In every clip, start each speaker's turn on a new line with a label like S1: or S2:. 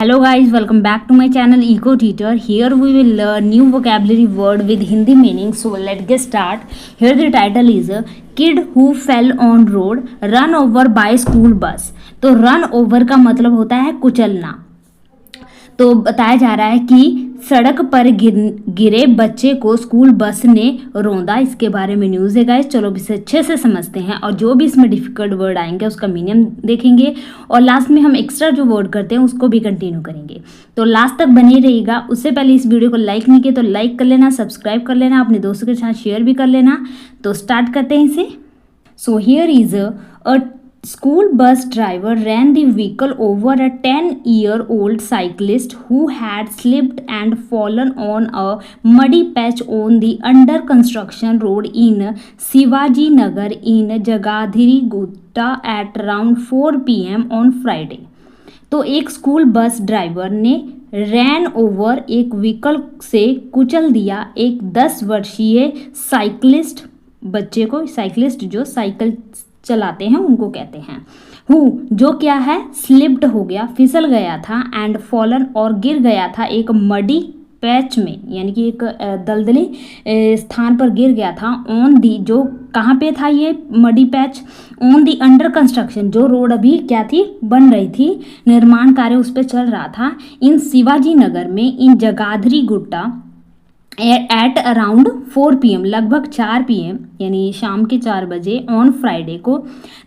S1: Hello guys, welcome back to my channel Eco Teacher. Here we will learn new vocabulary word with Hindi meaning. So let's get start. Here the title is Kid who fell on road run over by school bus. तो run over का मतलब होता है कुचलना। तो बताया जा रहा है कि सड़क पर गिरे बच्चे को स्कूल बस ने रौंदा। इसके बारे में न्यूज़ है गाइस। चलो इसे अच्छे से समझते हैं और जो भी इसमें डिफिकल्ट वर्ड आएंगे उसका मीनिंग देखेंगे और लास्ट में हम एक्स्ट्रा जो वर्ड करते हैं उसको भी कंटिन्यू करेंगे। तो लास्ट तक बने रहिएगा। उससे पहले इस वीडियो को लाइक नहीं किया तो लाइक कर लेना, सब्सक्राइब कर लेना, अपने दोस्तों के साथ शेयर भी कर लेना। तो स्टार्ट करते हैं इसे। So here is a school bus driver ran the vehicle over a 10-year-old cyclist who had slipped and fallen on a muddy patch on the under construction road in Shivaji Nagar in Jagadhri Gutta at around 4 p.m. on Friday। तो एक school bus driver ने रैन over एक vehicle से कुचल दिया एक 10 वर्षीय cyclist बच्चे को। साइकिलिस्ट जो साइकिल चलाते हैं उनको कहते हैं। हु जो क्या है स्लिप्ड हो गया, फिसल गया था, एंड फॉलन और गिर गया था एक मडी पैच में, यानी कि एक दलदली स्थान पर गिर गया था। ऑन दी जो कहाँ पे था ये muddy patch, on the under construction जो रोड अभी क्या थी बन रही थी, निर्माण कार्य उस पर चल रहा था। इन शिवाजी नगर में in Jagadhri Gutta at around 4 PM लगभग 4 PM यानी शाम के 4 बजे ऑन फ्राइडे को।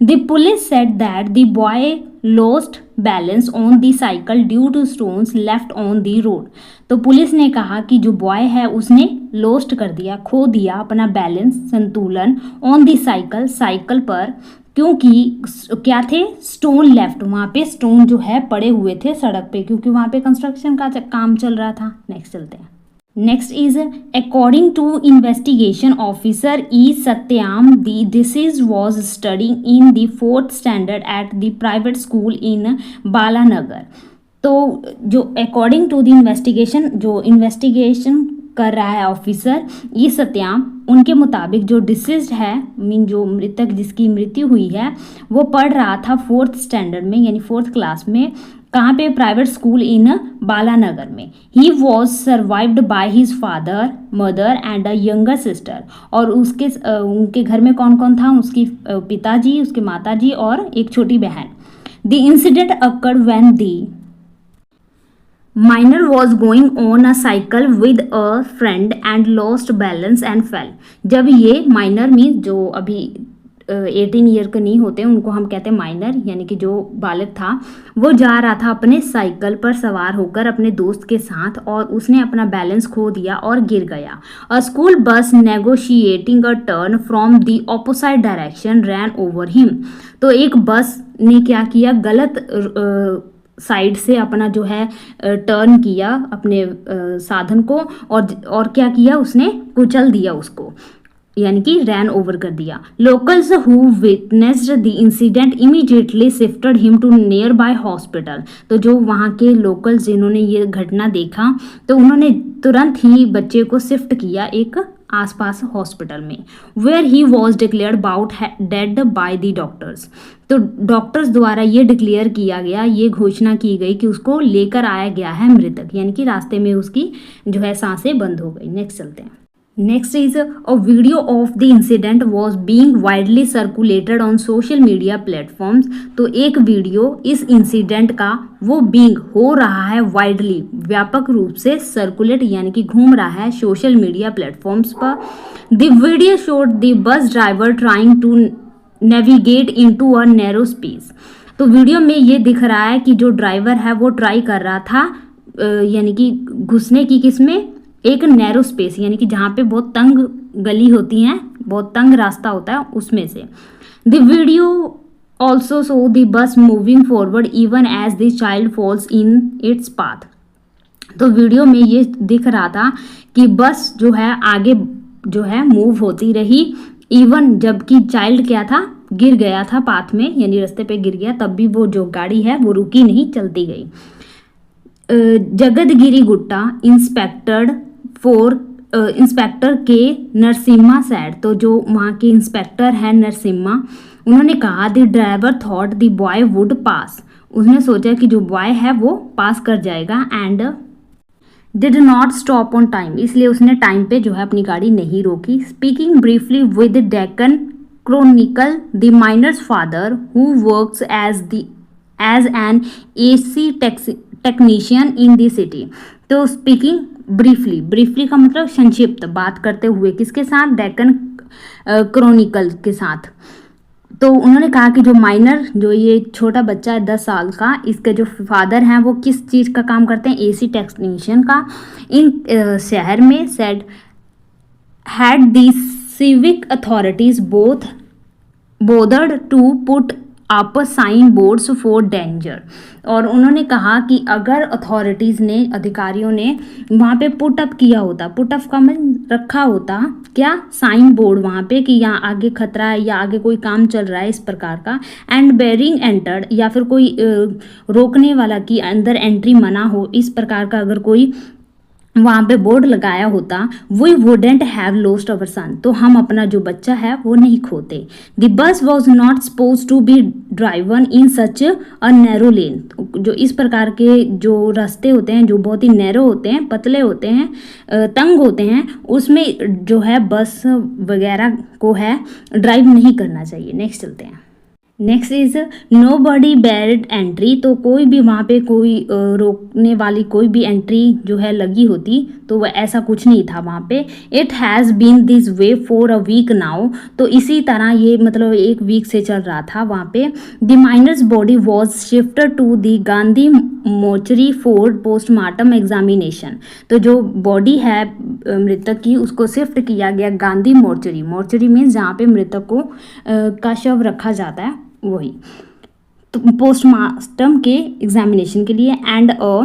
S1: The police said that the boy lost balance on the cycle due to stones left on the road. तो पुलिस ने कहा कि जो बॉय है उसने लॉस्ट कर दिया, खो दिया अपना बैलेंस संतुलन ऑन द साइकिल पर, क्योंकि क्या थे स्टोन लेफ्ट, वहाँ पे स्टोन जो है पड़े हुए थे सड़क पे, क्योंकि वहाँ पे कंस्ट्रक्शन का काम चल रहा था। नेक्स्ट चलते हैं। Next is according to investigation officer E. Satyam, the deceased was studying in the 4th standard at the private school in Balanagar। तो जो according to the investigation जो investigation कर रहा है ऑफिसर ई सत्याम, उनके मुताबिक जो डिसीज्ड है मीन जो मृतक जिसकी मृत्यु हुई है वो पढ़ रहा था 4th स्टैंडर्ड में यानी 4th क्लास में। कहाँ पे? प्राइवेट स्कूल इन बालानगर में। He was survived by his father mother and a younger sister. और उसके उनके घर में कौन कौन था? उसकी पिताजी, उसके माताजी और एक छोटी बहन। The incident occurred when the minor was going on a cycle with a friend and lost balance and fail. जब ये माइनर मीन जो अभी 18 ईयर के नहीं होते उनको हम कहते हैं माइनर, यानी कि जो बालक था वो जा रहा था अपने साइकिल पर सवार होकर अपने दोस्त के साथ और उसने अपना बैलेंस खो दिया और गिर गया। अ school bus negotiating a turn from the opposite direction rain over him. तो एक बस ने क्या किया, गलत साइड से अपना जो है टर्न किया अपने साधन को और क्या किया, उसने कुचल दिया उसको, यानी कि रैन ओवर कर दिया। Locals who witnessed the incident immediately shifted him to nearby hospital. तो जो वहाँ के लोकल्स जिन्होंने ये घटना देखा तो उन्होंने तुरंत ही बच्चे को शिफ्ट किया एक आसपास हॉस्पिटल में, where he was declared brought dead by the doctors. तो डॉक्टर्स द्वारा ये डिक्लेयर किया गया, ये घोषणा की गई कि उसको लेकर आया गया है मृतक, यानी कि रास्ते में उसकी जो है सांसें बंद हो गई। नेक्स्ट चलते हैं। Next is a video of the incident was being widely circulated on social media platforms। तो एक वीडियो इस इंसिडेंट का वो being हो रहा है widely व्यापक रूप से सर्कुलेट यानी कि घूम रहा है सोशल मीडिया प्लेटफॉर्म्स पर। The video showed the bus driver trying to navigate into a narrow space। तो वीडियो में ये दिख रहा है कि जो ड्राइवर है वो ट्राई कर रहा था यानी कि घुसने की किसमें, एक नैरो स्पेस यानी कि जहाँ पे बहुत तंग गली होती हैं, बहुत तंग रास्ता होता है उसमें से। The video also show the bus moving forward even as the child falls in its path. तो वीडियो में ये दिख रहा था कि बस जो है आगे जो है मूव होती रही, इवन जबकि चाइल्ड क्या था, गिर गया था पाथ में यानी रास्ते पे गिर गया, तब भी वो जो गाड़ी है वो रुकी नहीं, चलती गई। जगदगिरी गुट्टा इंस्पेक्टर के नरसिम्हा सैड। तो जो वहाँ के इंस्पेक्टर है नरसिम्हा, उन्होंने कहा the driver thought the boy would पास। उसने सोचा कि जो बॉय है वो पास कर जाएगा and did not stop on time, इसलिए उसने टाइम पे जो है अपनी गाड़ी नहीं रोकी। Speaking briefly with Deccan Chronicle, the minor's father who works as an AC technician in the city. तो स्पीकिंग ब्रीफली का मतलब संक्षिप्त, बात करते हुए किसके साथ, डेक्कन क्रॉनिकल के साथ। तो उन्होंने कहा कि जो माइनर, जो ये छोटा बच्चा है 10 साल का, इसके जो फादर हैं वो किस चीज़ का काम करते हैं, AC टेक्नीशियन का इन शहर में। Said had the civic authorities bothered to put up sign boards for danger. और उन्होंने कहा कि अगर अथॉरिटीज़ ने, अधिकारियों ने वहाँ पे पुट अप किया होता, पुट अप का मतलब रखा होता क्या, साइन बोर्ड वहाँ पे कि यहाँ आगे खतरा है या आगे कोई काम चल रहा है इस प्रकार का, एंड बेरिंग एंटर्ड, या फिर कोई रोकने वाला कि अंदर एंट्री मना हो, इस प्रकार का अगर कोई वहाँ पे बोर्ड लगाया होता, वी वुडेंट हैव लॉस्ट अवर सन, तो हम अपना जो बच्चा है वो नहीं खोते। The bus was not suppose to be driven in such a narrow lane, जो इस प्रकार के जो रास्ते होते हैं जो बहुत ही नैरो होते हैं, पतले होते हैं, तंग होते हैं, उसमें जो है बस वगैरह को है ड्राइव नहीं करना चाहिए। नेक्स्ट चलते हैं। Next is nobody barred entry, तो कोई भी वहाँ पे कोई रोकने वाली कोई भी एंट्री जो है लगी होती तो वह ऐसा कुछ नहीं था वहाँ पे। It has been this way for a week now, तो इसी तरह ये मतलब 1 वीक से चल रहा था वहाँ पे। The minor's body was shifted to the Gandhi mortuary for postmortem examination, तो जो बॉडी है मृतक की उसको शिफ्ट किया गया गांधी मोर्चरी मीन्स जहाँ पे मृतक को का शव रखा जाता है वही, तो पोस्टमार्टम के एग्जामिनेशन के लिए। And a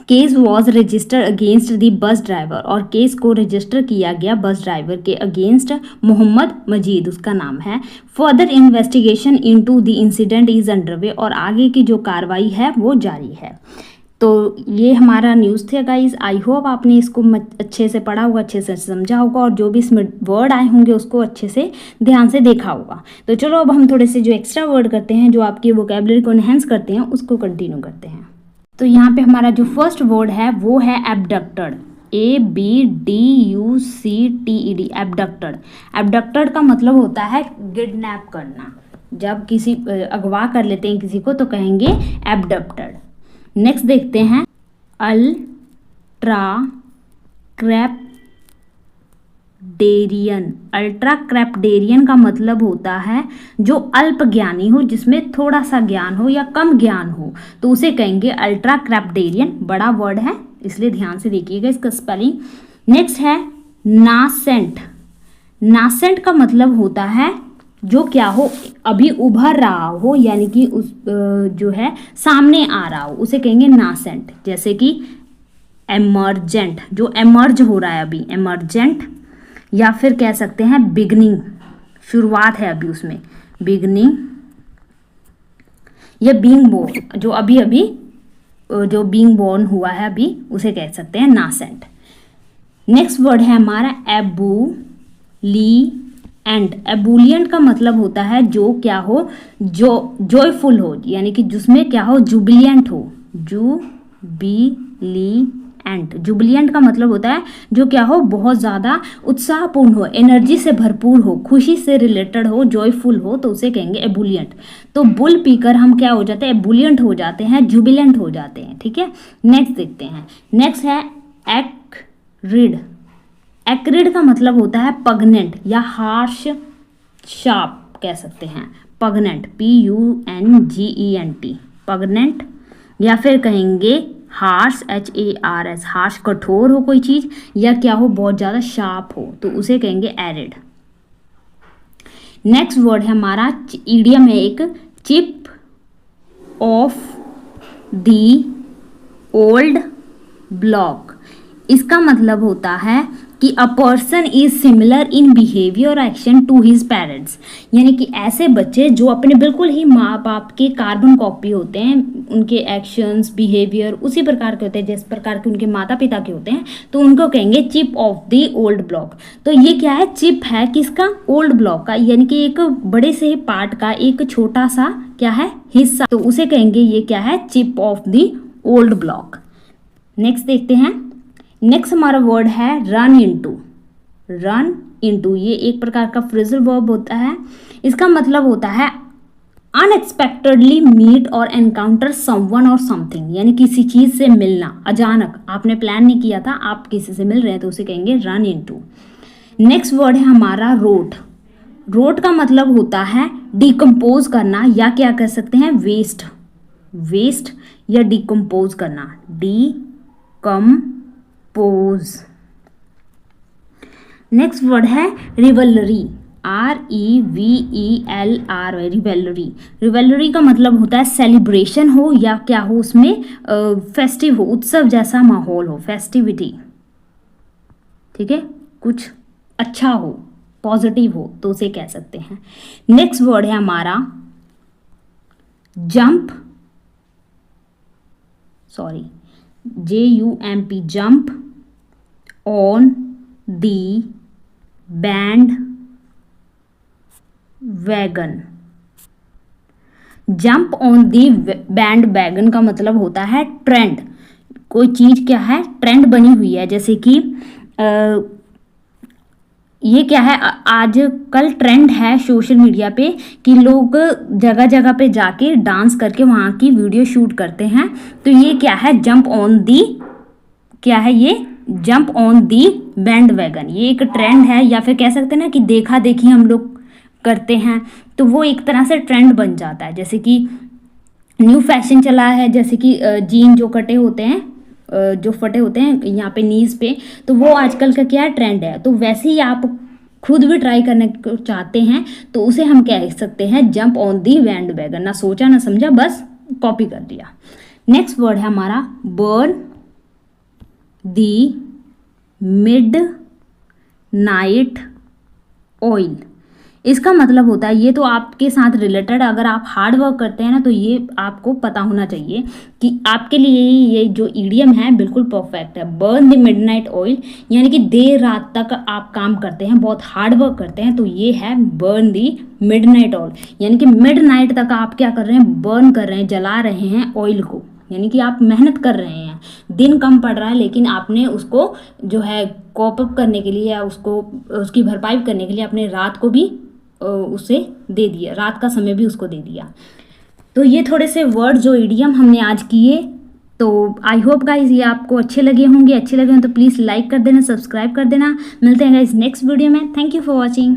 S1: case was registered against the bus driver, और केस को रजिस्टर किया गया बस ड्राइवर के अगेंस्ट, मोहम्मद मजीद उसका नाम है। Further investigation into the incident is underway, और आगे की जो कार्रवाई है वो जारी है। तो ये हमारा न्यूज़ थे गाइज। आई होप आपने इसको अच्छे से पढ़ा होगा, अच्छे से समझा होगा, और जो भी इसमें वर्ड आए होंगे उसको अच्छे से ध्यान से देखा होगा। तो चलो अब हम थोड़े से जो एक्स्ट्रा वर्ड करते हैं, जो आपकी वोकैबुलरी को एनहेंस करते हैं, उसको कंटिन्यू करते हैं। तो यहाँ पे हमारा जो फर्स्ट वर्ड है वो है एबडक्टेड, ABDUCTED, एबडक्टेड। एबडक्टेड का मतलब होता है किडनैप करना, जब किसी अगवा कर लेते हैं किसी को तो कहेंगे एबडक्टेड। नेक्स्ट देखते हैं अल्ट्रा क्रैप्डेरियन का मतलब होता है जो अल्प ज्ञानी हो, जिसमें थोड़ा सा ज्ञान हो या कम ज्ञान हो, तो उसे कहेंगे अल्ट्रा क्रैप्डेरियन। बड़ा वर्ड है इसलिए ध्यान से देखिएगा इसका स्पेलिंग। नेक्स्ट है नासेंट। नासेंट का मतलब होता है जो क्या हो, अभी उभर रहा हो, यानी कि उस जो है सामने आ रहा हो, उसे कहेंगे नासेंट। जैसे कि एमर्जेंट, जो एमर्ज हो रहा है अभी, एमर्जेंट। या फिर कह सकते हैं बिगनिंग, शुरुआत है अभी उसमें, बिगनिंग। या बीइंग बोर्न, जो अभी अभी जो बीइंग बोर्न हुआ है अभी, उसे कह सकते हैं नासेंट। नेक्स्ट वर्ड है हमारा एबूलिएंट। एबूलिएंट का मतलब होता है जो क्या हो, जो जॉयफुल हो, यानी कि जिसमें क्या हो, जुबिलियंट हो, जुबिलियंट का मतलब होता है जो क्या हो, बहुत ज़्यादा उत्साहपूर्ण हो, एनर्जी से भरपूर हो, खुशी से रिलेटेड हो, जॉयफुल हो, तो उसे कहेंगे एबुलियंट। तो बुल पीकर हम क्या हो जाते हैं, एबुलियंट हो जाते हैं, जुबिलेंट हो जाते हैं। ठीक है, नेक्स्ट देखते हैं। नेक्स्ट है एक्रिड। एक्रिड का मतलब होता है पगनेंट या हार्श, शार्प कह सकते हैं, पगनेंट, PUNGENT, पगनेंट। या फिर कहेंगे हार्श, HARS, हार्श कठोर हो कोई चीज़, या क्या हो, बहुत ज़्यादा शार्प हो, तो उसे कहेंगे एरिड। नेक्स्ट वर्ड है हमारा ईडियम है एक, chip off the old block. इसका मतलब होता है कि a person is similar in behaviour action to his parents, यानी कि ऐसे बच्चे जो अपने बिल्कुल ही माँ बाप के कार्बन कॉपी होते हैं, उनके एक्शंस बिहेवियर उसी प्रकार के होते हैं जिस प्रकार के उनके माता पिता के होते हैं, तो उनको कहेंगे chip off the old block. तो ये क्या है, चिप है किसका, ओल्ड ब्लॉक का, यानी कि एक बड़े से पार्ट का एक छोटा सा क्या है हिस्सा, तो उसे कहेंगे ये क्या है, chip off the old block. Next देखते हैं, नेक्स्ट हमारा वर्ड है रन इनटू। रन इनटू ये एक प्रकार का फ्रेजल वर्ब होता है, इसका मतलब होता है अनएक्सपेक्टेडली मीट और एनकाउंटर समवन और समथिंग, यानी किसी चीज से मिलना, अचानक आपने प्लान नहीं किया था, आप किसी से मिल रहे हैं तो उसे कहेंगे रन इनटू। नेक्स्ट वर्ड है हमारा रोट। रोट का मतलब होता है डिकम्पोज करना, या क्या कह सकते हैं वेस्ट, वेस्ट या डिकम्पोज करना, डिकम्पोज। नेक्स्ट वर्ड है रिवलरी, REVELRY, रिवेलरी। रिवेलरी का मतलब होता है सेलिब्रेशन हो या क्या हो उसमें फेस्टिव हो, उत्सव जैसा माहौल हो, फेस्टिविटी, ठीक है, कुछ अच्छा हो, पॉजिटिव हो, तो उसे कह सकते हैं। नेक्स्ट वर्ड है हमारा jump, sorry JUMP, jump on the band wagon. Jump on the band wagon का मतलब होता है ट्रेंड, कोई चीज क्या है ट्रेंड बनी हुई है, जैसे कि ये क्या है, आजकल ट्रेंड है सोशल मीडिया पे कि लोग जगह जगह पे जाके डांस करके वहाँ की वीडियो शूट करते हैं, तो ये क्या है जंप ऑन दी, क्या है ये jump on the band wagon, ये एक ट्रेंड है, या फिर कह सकते हैं ना कि देखा देखी हम लोग करते हैं, तो वो एक तरह से ट्रेंड बन जाता है। जैसे कि न्यू फैशन चला है, जैसे कि जीन जो कटे होते हैं, जो फटे होते हैं यहाँ पे नीज पे, तो वो आजकल का क्या ट्रेंड है, तो वैसे ही आप खुद भी ट्राई करने को चाहते हैं तो उसे हम कह सकते हैं jump on the band wagon, ना सोचा ना समझा, बस कॉपी कर दिया। नेक्स्ट वर्ड है हमारा बर्न दी मिड नाइट ऑयल। इसका मतलब होता है, ये तो आपके साथ रिलेटेड, अगर आप हार्ड वर्क करते हैं ना तो ये आपको पता होना चाहिए कि आपके लिए ये जो ईडियम है बिल्कुल परफेक्ट है। बर्न द मिडनाइट ऑयल, यानी कि देर रात तक आप काम करते हैं, बहुत हार्ड वर्क करते हैं, तो ये है बर्न द मिडनाइट ऑयल, यानी कि मिडनाइट तक आप क्या कर रहे हैं, बर्न कर रहे हैं, जला रहे हैं ऑयल को, यानी कि आप मेहनत कर रहे हैं, दिन कम पड़ रहा है लेकिन आपने उसको जो है कॉप अप करने के लिए या उसको उसकी भरपाई करने के लिए अपने रात को भी उसे दे दिया, रात का समय भी उसको दे दिया। तो ये थोड़े से वर्ड जो इडियम हमने आज किए, तो आई होप गाइज ये आपको अच्छे लगे होंगे, अच्छे लगे हों तो प्लीज़ लाइक कर देना, सब्सक्राइब कर देना। मिलते हैं गाइज नेक्स्ट वीडियो में। Thank you for watching.